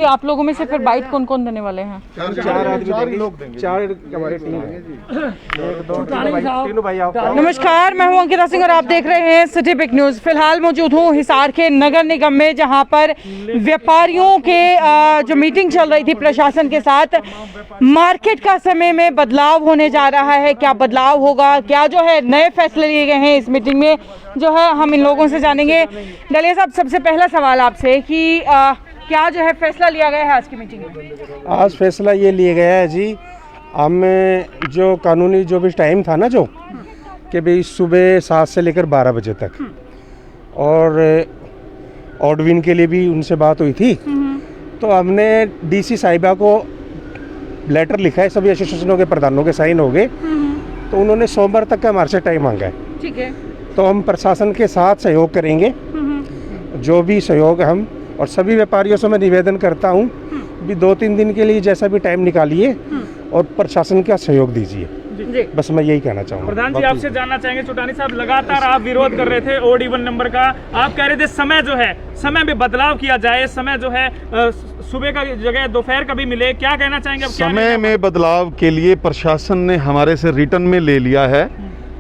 आप लोगों में से फिर बाइट कौन कौन देने वाले हैं? चार लोग देंगे। चार हमारी टीम है। तीनों भाई आओ। नमस्कार, मैं हूं अंकिता सिंह और आप देख रहे हैं सिटी पिक न्यूज। फिलहाल मौजूद हूं हिसार के नगर निगम में, जहां पर व्यापारियों के जो मीटिंग चल रही थी प्रशासन के साथ। मार्केट का समय में बदलाव होने जा रहा है। क्या बदलाव होगा, क्या जो है नए फैसले लिए गए हैं इस मीटिंग में, जो है हम इन लोगों से जानेंगे। डलिया साहब, सबसे पहला सवाल आपसे कि क्या जो है फैसला लिया गया है आज की मीटिंग में? आज फैसला ये लिया गया है जी, हम जो कानूनी जो भी टाइम था ना, जो कि भाई सुबह 7 से लेकर 12 बजे तक, और ऑडविन के लिए भी उनसे बात हुई थी, तो हमने डीसी साहिबा को लेटर लिखा है, सभी एसोसिएशनों के प्रधानों के साइन हो गए, तो उन्होंने सोमवार तक का हमारे से टाइम मांगा है। ठीक है, तो हम प्रशासन के साथ सहयोग करेंगे, जो भी सहयोग हम, और सभी व्यापारियों से मैं निवेदन करता हूं भी 2-3 दिन के लिए जैसा भी टाइम निकालिए और प्रशासन का सहयोग दीजिए। बस मैं यही कहना चाहूँगा। प्रधान जी, आपसे जानना चाहेंगे, चौटानी साहब लगातार आप विरोध कर रहे थे ओड इवन नंबर का। आप कह रहे थे समय जो है, समय में बदलाव किया जाए, समय जो है सुबह का जगह दोपहर का भी मिले। क्या कहना चाहेंगे अब? समय में बदलाव के लिए प्रशासन ने हमारे से रिटर्न में ले लिया है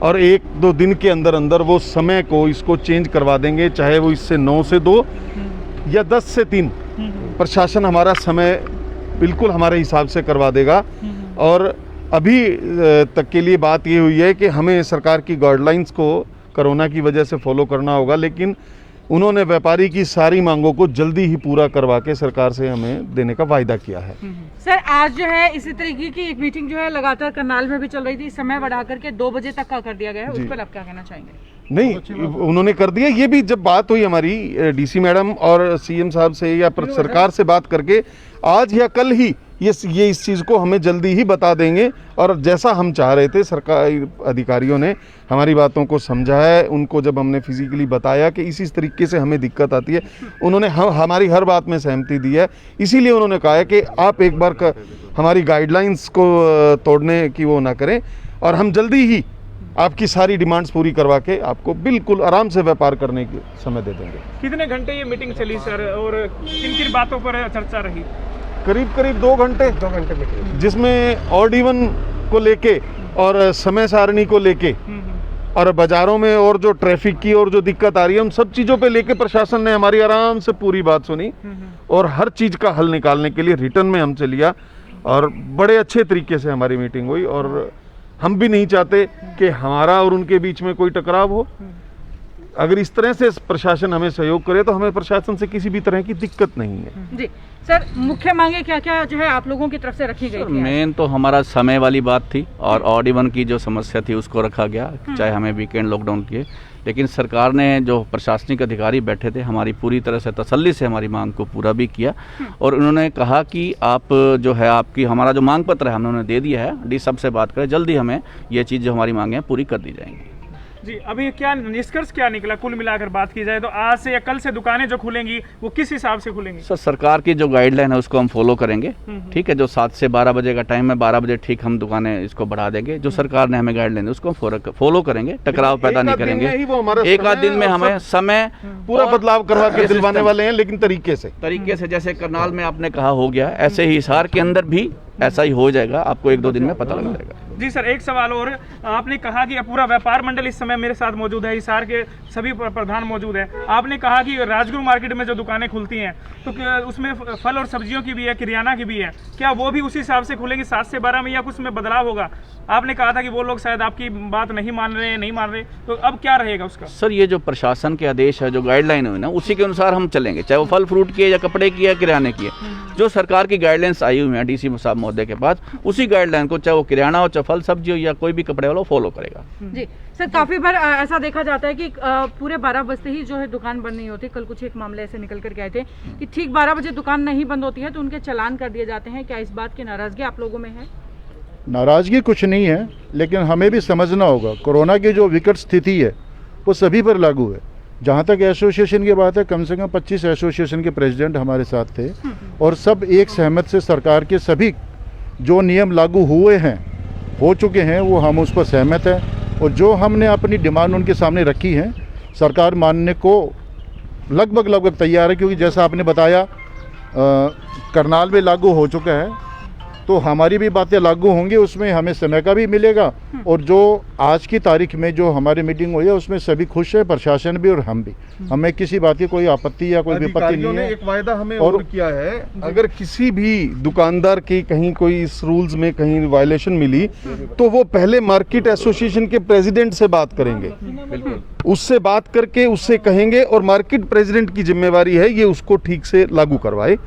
और 1-2 दिन के अंदर अंदर वो समय को इसको चेंज करवा देंगे, चाहे वो इससे 9 से 2 या 10 से 3। प्रशासन हमारा समय बिल्कुल हमारे हिसाब से करवा देगा। और अभी तक के लिए बात ये हुई है कि हमें सरकार की गाइडलाइंस को कोरोना की वजह से फॉलो करना होगा, लेकिन उन्होंने व्यापारी की सारी मांगों को जल्दी ही पूरा करवा के सरकार से हमें देने का वायदा किया है। सर, आज जो है इसी तरीके की एक मीटिंग जो है लगातार करनाल में भी चल रही थी, समय बढ़ा करके 2 बजे तक का कर दिया गया है, उस पर आप क्या कहना चाहेंगे? नहीं, उन्होंने कर दिया। ये भी जब बात हुई हमारी डीसी मैडम और सीएम साहब से या सरकार से बात करके, आज या कल ही ये इस चीज़ को हमें जल्दी ही बता देंगे। और जैसा हम चाह रहे थे, सरकारी अधिकारियों ने हमारी बातों को समझा है। उनको जब हमने फिजिकली बताया कि इसी तरीके से हमें दिक्कत आती है, उन्होंने हमारी हर बात में सहमति दी है। इसीलिए उन्होंने कहा है कि आप एक बार हमारी गाइडलाइंस को तोड़ने की वो ना करें, और हम जल्दी ही आपकी सारी डिमांड्स पूरी करवा के आपको बिल्कुल आराम से व्यापार करने के समय दे देंगे। कितने घंटे ये मीटिंग चली सर, और किन किन बातों पर चर्चा रही? करीब 2 घंटे मीटिंग, जिसमें ऑड इवन को लेके और समय सारणी को लेके और बाजारों में और जो ट्रैफिक की और जो दिक्कत आ रही है, उन सब चीज़ों पे लेके प्रशासन ने हमारी आराम से पूरी बात सुनी और हर चीज़ का हल निकालने के लिए रिटर्न में हमसे लिया, और बड़े अच्छे तरीके से हमारी मीटिंग हुई। और हम भी नहीं चाहते कि हमारा और उनके बीच में कोई टकराव हो। अगर इस तरह से प्रशासन हमें सहयोग करे तो हमें प्रशासन से किसी भी तरह की दिक्कत नहीं है। जी सर, मुख्य मांगे क्या क्या जो है आप लोगों की तरफ से रखी गई थी? मेन तो हमारा समय वाली बात थी, और ऑड इवन की जो समस्या थी उसको रखा गया, चाहे हमें वीकेंड लॉकडाउन किए। लेकिन सरकार ने, जो प्रशासनिक अधिकारी बैठे थे, हमारी पूरी तरह से तसल्ली से हमारी मांग को पूरा भी किया। और उन्होंने कहा कि आप जो है, आपकी हमारा जो मांग पत्र है हम उन्होंने दे दिया है, डी सब से बात करें, जल्दी हमें ये चीज़ जो हमारी मांगे हैं पूरी कर दी जाएंगी। जी, अभी क्या निष्कर्ष क्या निकला? कुल मिलाकर बात की जाए तो आज से या कल से दुकानें जो खुलेंगी वो किस हिसाब से खुलेंगी? सर, सरकार की जो गाइडलाइन है उसको हम फॉलो करेंगे। ठीक है, जो 7 से 12 बजे का टाइम है, 12 बजे ठीक हम दुकानें इसको बढ़ा देंगे। जो सरकार ने हमें गाइडलाइन उसको फॉलो करेंगे, टकराव पैदा नहीं करेंगे। एक आध दिन में हमें समय पूरा बदलाव करवा के दिलवाने वाले हैं, लेकिन तरीके से जैसे करनाल में आपने कहा हो गया, ऐसे ही हिसार के अंदर भी ऐसा ही हो जाएगा। आपको 1-2 दिन में पता लग जाएगा। जी सर, एक सवाल और। आपने कहा कि पूरा व्यापार मंडल इस समय मेरे साथ मौजूद है, हिसार के सभी प्रधान मौजूद है। आपने कहा कि राजगुरु मार्केट में जो दुकानें खुलती हैं, तो उसमें फल और सब्जियों की भी है, किराना की भी है, क्या वो भी उसी हिसाब से खुलेंगी 7 से 12 में, या कुछ में बदलाव होगा? आपने कहा था कि वो लोग शायद आपकी बात नहीं मान रहे, तो अब क्या रहेगा उसका? सर, ये जो प्रशासन के आदेश है, जो गाइडलाइन हुई ना, उसी के अनुसार हम चलेंगे, चाहे वो फल फ्रूट की है या कपड़े की है, किराने की है। जो सरकार की गाइडलाइंस आई हुई है डीसी साहब महोदय के पास, उसी गाइडलाइन को, चाहे वो किराना हो, चाहे फल सब्जी हो, या कोई भी कपड़े वाला, फॉलो करेगा। जी सर, काफी बार ऐसा देखा जाता है कि पूरे 12 बजते ही जो है दुकान बंद नहीं होती। कल कुछ एक मामले ऐसे निकल कर गए थे कि ठीक 12 बजे दुकान नहीं बंद होती है तो उनके चालान कर दिए जाते हैं। क्या इस बात की नाराजगी आप लोगों में है? नाराज़गी कुछ नहीं है, लेकिन हमें भी समझना होगा कोरोना की जो विकट स्थिति है वो सभी पर लागू है। जहाँ तक एसोसिएशन की बात है, कम से कम 25 एसोसिएशन के प्रेसिडेंट हमारे साथ थे, और सब एक सहमत से सरकार के सभी जो नियम लागू हुए हैं, हो चुके हैं, वो हम उस पर सहमत हैं। और जो हमने अपनी डिमांड उनके सामने रखी है, सरकार मानने को लगभग तैयार है, क्योंकि जैसा आपने बताया करनाल में लागू हो चुका है, तो हमारी भी बातें लागू होंगी, उसमें हमें समय का भी मिलेगा। और जो आज की तारीख में जो हमारी मीटिंग हुई है उसमें सभी खुश है, प्रशासन भी और हम भी। हमें किसी बात की कोई आपत्ति या कोई विपत्ति अधिकारियों नहीं ने है। एक वायदा हमें और किया है, अगर किसी भी दुकानदार की कहीं कोई इस रूल्स में कहीं वायलेशन मिली तो वो पहले मार्केट एसोसिएशन के प्रेसिडेंट से बात करेंगे, बिल्कुल उससे बात करके उससे कहेंगे, और मार्केट प्रेसिडेंट की जिम्मेवारी है ये उसको ठीक से लागू करवाए।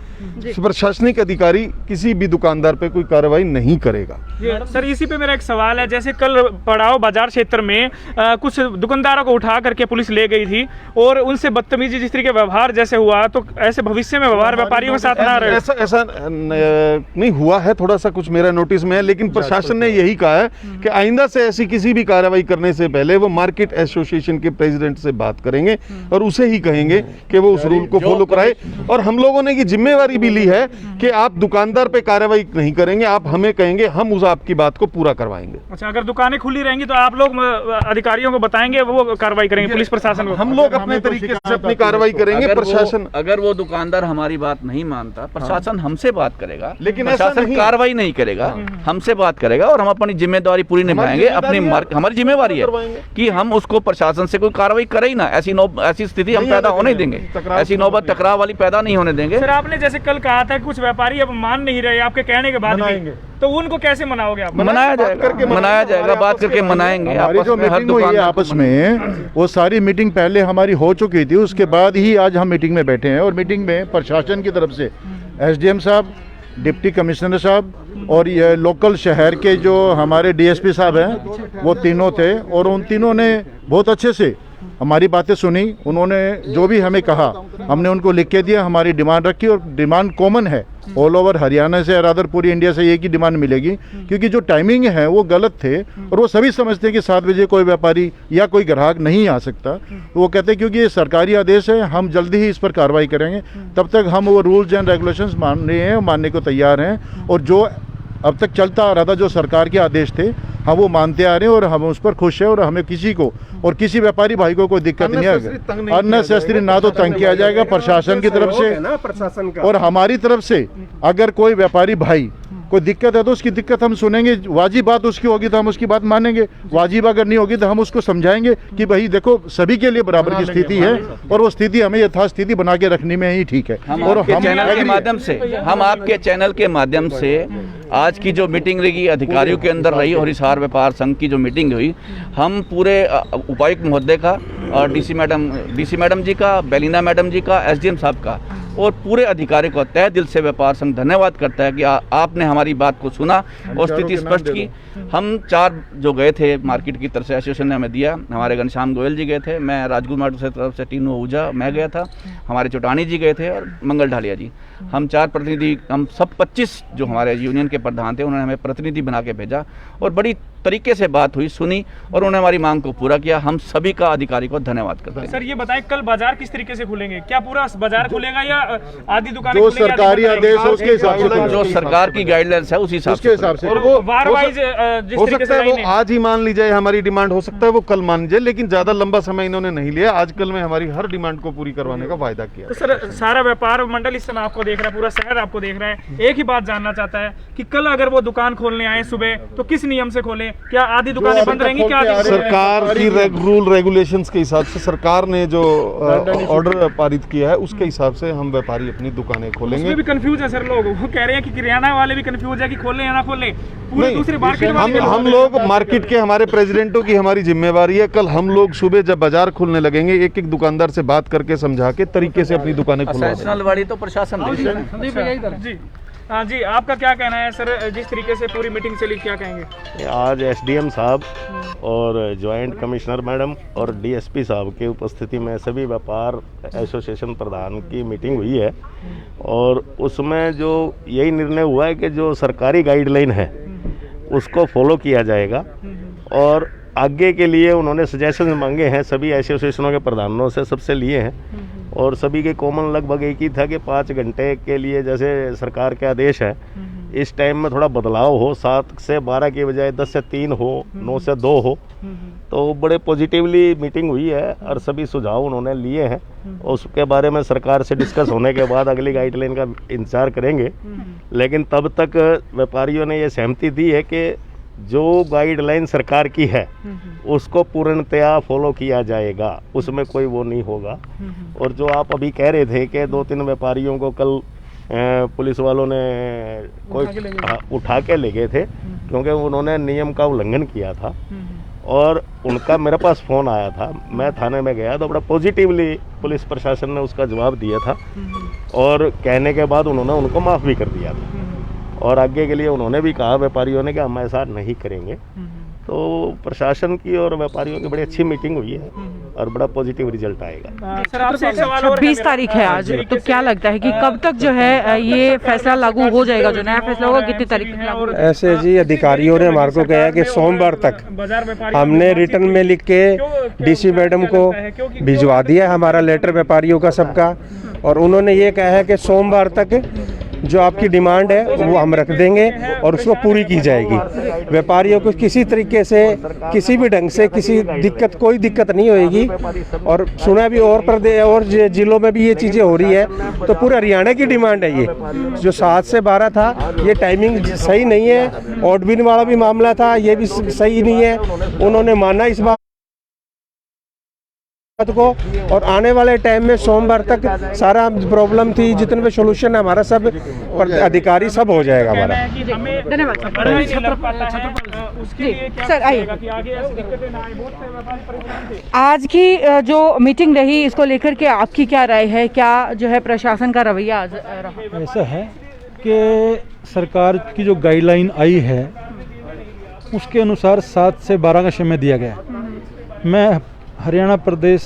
प्रशासनिक अधिकारी किसी भी दुकानदार पे कोई कार्रवाई नहीं करेगा। सर इसी पे मेरा एक सवाल है, जैसे कल पड़ाव बाजार क्षेत्र में कुछ दुकानदारों को उठा करके पुलिस ले गई थी और उनसे बदतमीजी जिस तरीके व्यवहार जैसे हुआ, तो ऐसे भविष्य में व्यवहार व्यापारियों के साथ ना रहे। ऐसा नहीं हुआ है, थोड़ा सा कुछ मेरा नोटिस में है, लेकिन प्रशासन ने यही कहा है कि आइंदा से ऐसी किसी भी कार्रवाई करने से पहले वो मार्केट एसोसिएशन के प्रेसिडेंट से बात करेंगे और उसे ही कहेंगे कि वो उस रूल को फॉलो कराए। और हम लोगों ने ये जिम्मेवारी भी ली है कि आप दुकानदार पे कार्रवाई नहीं करेंगे, आप हमें कहेंगे, हम उस आपकी बात को पूरा करवाएंगे। अच्छा, अगर दुकानें खुली रहेंगी तो आप लोग अधिकारियों को बताएंगे, वो कार्रवाई करेंगे, पुलिस प्रशासन को? हम लोग अपने तरीके से अपनी कार्रवाई करेंगे। प्रशासन अगर वो दुकानदार हमारी बात नहीं मानता, प्रशासन हमसे बात करेगा, लेकिन ऐसा प्रशासन नहीं। कार्रवाई नहीं करेगा, हमसे बात करेगा और हम अपनी जिम्मेदारी पूरी निभाएंगे। हमारी जिम्मेवारी है कि हम उसको प्रशासन से कोई कार्रवाई करे ही ना, ऐसी स्थिति हम पैदा होने देंगे, ऐसी नौबत टकराव वाली पैदा नहीं होने देंगे। सर आपने जैसे कल कहा था कि कुछ व्यापारी अब मान नहीं रहे आपके कहने के बाद भी, तो उनको कैसे मनाओगे आप? मनाया जाएगा, बात करके मनाएंगे। हमारी जो मीटिंग हुई है आपस में, वो सारी मीटिंग पहले हमारी हो चुकी थी, उसके बाद ही आज हम मीटिंग में बैठे हैं। और मीटिंग में प्रशासन की तरफ से एसडीएम साहब, डिप्टी कमिश्नर साहब और ये लोकल शहर के जो हमारे डीएसपी साहब हैं, वो तीनों थे और उन तीनों ने बहुत अच्छे से हमारी बातें सुनी। उन्होंने जो भी हमें कहा हमने उनको लिख के दिया, हमारी डिमांड रखी और डिमांड कॉमन है ऑल ओवर हरियाणा से, रादर पूरी इंडिया से एक ही डिमांड मिलेगी, क्योंकि जो टाइमिंग है वो गलत थे और वो सभी समझते हैं कि 7 बजे कोई व्यापारी या कोई ग्राहक नहीं आ सकता। तो वो कहते हैं क्योंकि ये सरकारी आदेश है, हम जल्दी ही इस पर कार्रवाई करेंगे, तब तक हम वो रूल्स एंड रेगुलेशंस मान रहे हैं, मानने को तैयार हैं। और जो अब तक चलता आ रहा था, जो सरकार के आदेश थे, हम वो मानते आ रहे हैं और हम उस पर खुश हैं और हमें किसी को और किसी व्यापारी भाई को कोई दिक्कत नहीं आएगी। अननेसेसरी ना तो तंग किया जाएगा प्रशासन की तरफ से प्रशासन का, और हमारी तरफ से। अगर कोई व्यापारी भाई कोई दिक्कत है तो उसकी दिक्कत हम सुनेंगे, वाजिब बात उसकी होगी तो हम उसकी बात मानेंगे, वाजिब अगर नहीं होगी तो हम उसको समझाएंगे कि भाई देखो सभी के लिए बराबर की स्थिति है और वो स्थिति हमें यथास्थिति बना के रखनी में ही ठीक है। और आपके चैनल के माध्यम से आज की जो मीटिंग रही अधिकारियों के अंदर रही और हिसार व्यापार संघ की जो मीटिंग हुई, हम पूरे उपायुक्त महोदय का और डीसी मैडम जी का, बेलिना मैडम जी का, एसडीएम साहब का और पूरे अधिकारी को तहे दिल से व्यापार संघ धन्यवाद करता है कि आपने हमारी बात को सुना और स्थिति स्पष्ट की। हम 4 जो गए थे मार्केट की तरफ से एसोसिएशन ने हमें दिया, हमारे घनश्याम गोयल जी गए थे, मैं राजकुमार से तरफ से टीनू आहूजा मैं गया था, हमारे चौटानी जी गए थे और मंगल ढालिया जी। हम 4 प्रतिनिधि, हम सब 25 जो हमारे यूनियन के प्रधान थे उन्होंने हमें प्रतिनिधि बना के भेजा और बड़ी तरीके से बात हुई, सुनी और उन्होंने हमारी मांग को पूरा किया। हम सभी का अधिकारी को धन्यवाद करते हैं। सर ये बताएं कल बाजार किस तरीके से खुलेंगे? क्या पूरा बाजार खुलेगा या आधी दुकानें जो खुलेंगी? सरकारी आदेश है उसके हिसाब से, जो सरकार की गाइडलाइंस है उसी हिसाब से। और वो वार वाइज जिस हो तरीके सकता से है वो लाइन है। आज ही मान ली जाए, हमारी डिमांड हो सकता है वो कल मान जाए, लेकिन ज्यादा लंबा समय इन्होंने नहीं लिया। आजकल में हमारी हर डिमांड को पूरी करवाने का वायदा किया। तो सर सारा व्यापार मंडल इस समय आपको देख रहा है, पूरा शहर आपको देख रहा है, एक ही बात जानना चाहता है कि कल अगर वो दुकान खोलने आए सुबह तो किस नियम से खोलें? क्या आधी दुकानें बंद रहेंगी? क्या सरकार की रूल रेगुलेशंस के हिसाब से सरकार ने जो ऑर्डर पारित किया है उसके हिसाब से हम व्यापारी अपनी दुकानें खोलेंगे। उसमें भी कंफ्यूज है सर, लोग वो कह रहे हैं कि किराना वाले भी कंफ्यूज है कि खोलें या ना खोलें, पूरे दूसरे मार्केट हम लोग मार्केट के हमारे प्रेसिडेंटों की हमारी जिम्मेवारी है। कल हम लोग सुबह जब बाजार खुलने लगेंगे एक दुकानदार से बात करके समझा के तरीके से अपनी दुकानें खुलवा देंगे। वाली तो प्रशासन जी। हाँ जी, आपका क्या कहना है सर, जिस तरीके से पूरी मीटिंग चली, क्या कहेंगे? आज एसडीएम साहब और जॉइंट कमिश्नर मैडम और डीएसपी साहब की उपस्थिति में सभी व्यापार एसोसिएशन प्रधान की मीटिंग हुई है और उसमें जो यही निर्णय हुआ है कि जो सरकारी गाइडलाइन है उसको फॉलो किया जाएगा और आगे के लिए उन्होंने सजेशन मांगे हैं, सभी एसोसिएशनों के प्रधानों से सबसे लिए हैं और सभी के कॉमन लगभग एक ही था कि 5 घंटे के लिए जैसे सरकार के आदेश है, इस टाइम में थोड़ा बदलाव हो, 7 से 12 की बजाय 10 से 3 हो, 9 से 2 हो तो बड़े पॉजिटिवली मीटिंग हुई है और सभी सुझाव उन्होंने लिए हैं और उसके बारे में सरकार से डिस्कस होने के बाद अगली गाइडलाइन का इंतजार करेंगे। लेकिन तब तक व्यापारियों ने ये सहमति दी है कि जो गाइडलाइन सरकार की है उसको पूर्णतया फॉलो किया जाएगा, उसमें कोई वो नहीं होगा। और जो आप अभी कह रहे थे कि 2-3 व्यापारियों को कल पुलिस वालों ने उठा के ले गए थे क्योंकि उन्होंने नियम का उल्लंघन किया था और उनका मेरे पास फ़ोन आया था। मैं थाने में गया तो बड़ा पॉजिटिवली पुलिस प्रशासन ने उसका जवाब दिया था और कहने के बाद उन्होंने उनको माफ़ भी कर दिया था और आगे के लिए उन्होंने भी कहा व्यापारियों ने कि हम ऐसा नहीं करेंगे। तो प्रशासन की और व्यापारियों की बड़ी अच्छी मीटिंग हुई है और बड़ा पॉजिटिव रिजल्ट आएगा। सर आपसे एक सवाल और है 26 तारीख है आज, तो क्या लगता है कि कब तक जो है ये फैसला लागू हो जाएगा, जो नया फैसला होगा कितनी तारीख तक लागू? ऐसे जी अधिकारियों ने हमारे को कहा कि सोमवार तक बाजार व्यापारी हमने रिटर्न में लिख के डीसी मैडम को भिजवा दिया हमारा लेटर व्यापारियों का सबका, और उन्होंने ये कहा है कि सोमवार तक जो आपकी डिमांड है वो हम रख देंगे और उसको पूरी की जाएगी। व्यापारियों को किसी तरीके से किसी भी ढंग से कोई दिक्कत नहीं होएगी। और सुना भी और प्रदेश और जिलों में भी ये चीज़ें हो रही है, तो पूरे हरियाणा की डिमांड है। ये जो 7 से 12 था ये टाइमिंग सही नहीं है। ऑड बिन वाला भी मामला था, ये भी सही नहीं है। उन्होंने माना इस बात को और आने वाले टाइम में सोमवार तक सारा प्रॉब्लम थी जितने भी सोल्यूशन है हमारा सब अधिकारी सब हो जाएगा हमारा। धन्यवाद सर। आइए, आज की जो मीटिंग रही इसको लेकर के आपकी क्या राय है? क्या जो है प्रशासन का रवैया आज रहा? ऐसा है कि सरकार की जो गाइडलाइन आई है उसके अनुसार 7 से 12 का समय दिया गया। मैं हरियाणा प्रदेश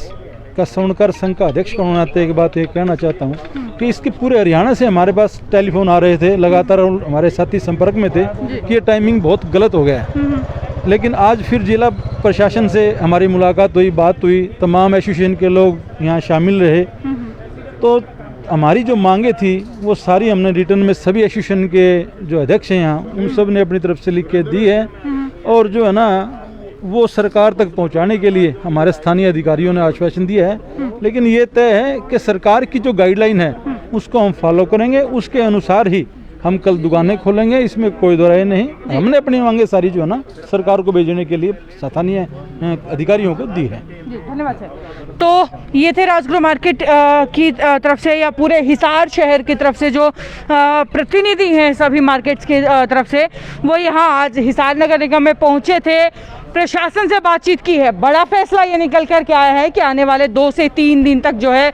का स्वर्णकार संघ का अध्यक्ष होने नाते एक बात ये कहना चाहता हूँ कि इसके पूरे हरियाणा से हमारे पास टेलीफोन आ रहे थे लगातार, हमारे साथी संपर्क में थे कि ये टाइमिंग बहुत गलत हो गया है। लेकिन आज फिर जिला प्रशासन से हमारी मुलाकात हुई, बात हुई, तमाम एसोसिएशन के लोग यहाँ शामिल रहे, तो हमारी जो मांगे थी वो सारी हमने रिटर्न में सभी एसोसिएशन के जो अध्यक्ष हैं यहाँ उन सब ने अपनी तरफ से लिख के दी है। और जो है ना वो सरकार तक पहुंचाने के लिए हमारे स्थानीय अधिकारियों ने आश्वासन दिया है। लेकिन ये तय है कि सरकार की जो गाइडलाइन है उसको हम फॉलो करेंगे, उसके अनुसार ही हम कल दुकानें खोलेंगे, इसमें कोई दो राय नहीं। हमने अपनी मांगे सारी जो है ना सरकार को भेजने के लिए स्थानीय अधिकारियों को दी है। धन्यवाद सर। तो ये थे राजगृह मार्केट की तरफ से या पूरे हिसार शहर की तरफ से जो प्रतिनिधि हैं सभी मार्केट्स की तरफ से, वो यहाँ आज हिसार नगर निगम में पहुँचे थे, प्रशासन से बातचीत की है। बड़ा फैसला ये निकल कर के आया है कि आने वाले 2 से 3 दिन तक जो है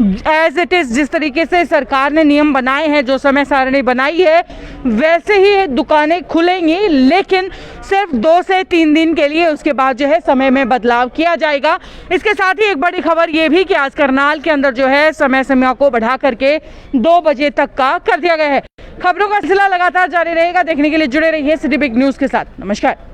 एज इट इज़ जिस तरीके से सरकार ने नियम बनाए हैं, जो समय सारणी बनाई है, वैसे ही दुकानें खुलेंगी, लेकिन सिर्फ 2 से 3 दिन के लिए। उसके बाद जो है समय में बदलाव किया जाएगा। इसके साथ ही एक बड़ी खबर ये भी कि आज करनाल के अंदर जो है समय सीमा को बढ़ा करके 2 बजे तक का कर दिया गया है। खबरों का सिलसिला लगातार जारी रहेगा। देखने के लिए जुड़े रहिए सिटी बिग न्यूज़ के साथ। नमस्कार।